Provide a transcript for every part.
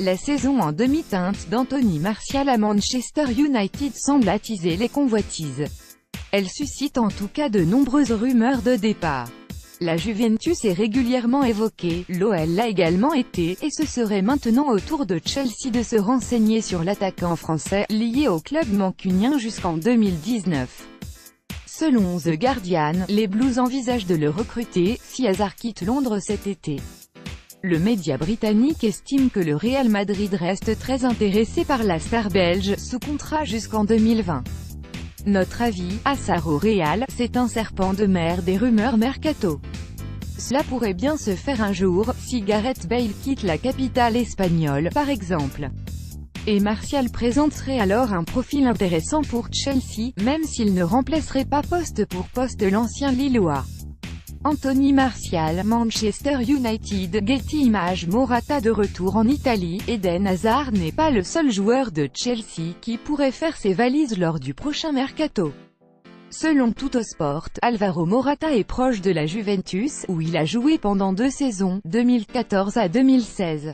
La saison en demi-teinte d'Anthony Martial à Manchester United semble attiser les convoitises. Elle suscite en tout cas de nombreuses rumeurs de départ. La Juventus est régulièrement évoquée, l'OL l'a également été, et ce serait maintenant au tour de Chelsea de se renseigner sur l'attaquant français, lié au club mancunien jusqu'en 2019. Selon The Guardian, les Blues envisagent de le recruter, si Hazard quitte Londres cet été. Le média britannique estime que le Real Madrid reste très intéressé par la star belge, sous contrat jusqu'en 2020. Notre avis, Hazard au Real, c'est un serpent de mer des rumeurs mercato. Cela pourrait bien se faire un jour, si Gareth Bale quitte la capitale espagnole, par exemple. Et Martial présenterait alors un profil intéressant pour Chelsea, même s'il ne remplacerait pas poste pour poste l'ancien Lillois. Anthony Martial, Manchester United, Getty Images. Morata de retour en Italie. Eden Hazard n'est pas le seul joueur de Chelsea qui pourrait faire ses valises lors du prochain mercato. Selon Tuttosport, Alvaro Morata est proche de la Juventus, où il a joué pendant 2 saisons, 2014 à 2016.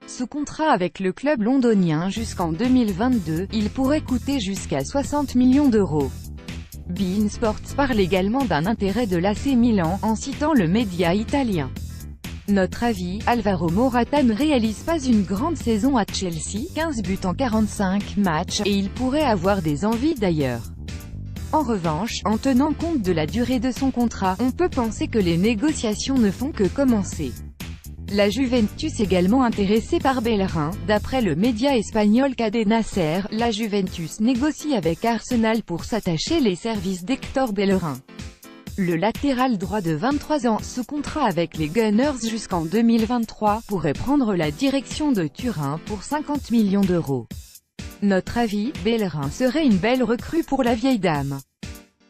Sous contrat avec le club londonien jusqu'en 2022, il pourrait coûter jusqu'à 60 millions d'euros. beIN Sports parle également d'un intérêt de l'AC Milan, en citant le média italien. Notre avis, Alvaro Morata ne réalise pas une grande saison à Chelsea, 15 buts en 45 matchs, et il pourrait avoir des envies d'ailleurs. En revanche, en tenant compte de la durée de son contrat, on peut penser que les négociations ne font que commencer. La Juventus également intéressée par Bellerin. D'après le média espagnol Cadena Ser, la Juventus négocie avec Arsenal pour s'attacher les services d'Hector Bellerin. Le latéral droit de 23 ans, sous contrat avec les Gunners jusqu'en 2023, pourrait prendre la direction de Turin pour 50 millions d'euros. Notre avis, Bellerin serait une belle recrue pour la vieille dame.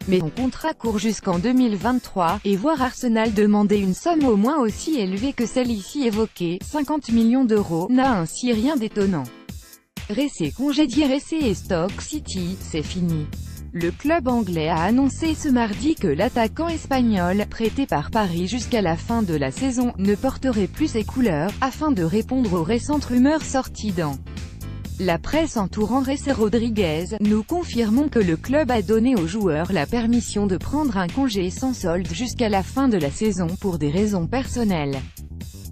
Mais son contrat court jusqu'en 2023, et voir Arsenal demander une somme au moins aussi élevée que celle ici évoquée, 50 millions d'euros, n'a ainsi rien d'étonnant. Ressé congédié. Ressé et Stoke City, c'est fini. Le club anglais a annoncé ce mardi que l'attaquant espagnol, prêté par Paris jusqu'à la fin de la saison, ne porterait plus ses couleurs, afin de répondre aux récentes rumeurs sorties dans la presse entourant Ressé Rodriguez. Nous confirmons que le club a donné aux joueurs la permission de prendre un congé sans solde jusqu'à la fin de la saison pour des raisons personnelles.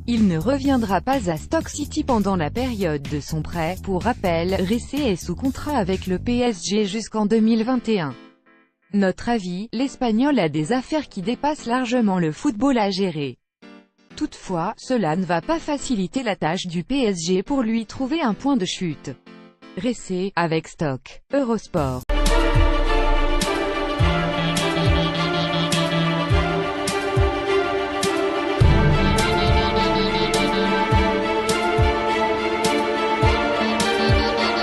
Il ne reviendra pas à Stoke City pendant la période de son prêt. Pour rappel, Ressé est sous contrat avec le PSG jusqu'en 2021. Notre avis, l'Espagnol a des affaires qui dépassent largement le football à gérer. Toutefois, cela ne va pas faciliter la tâche du PSG pour lui trouver un point de chute. Ressé, avec Stoke. Eurosport.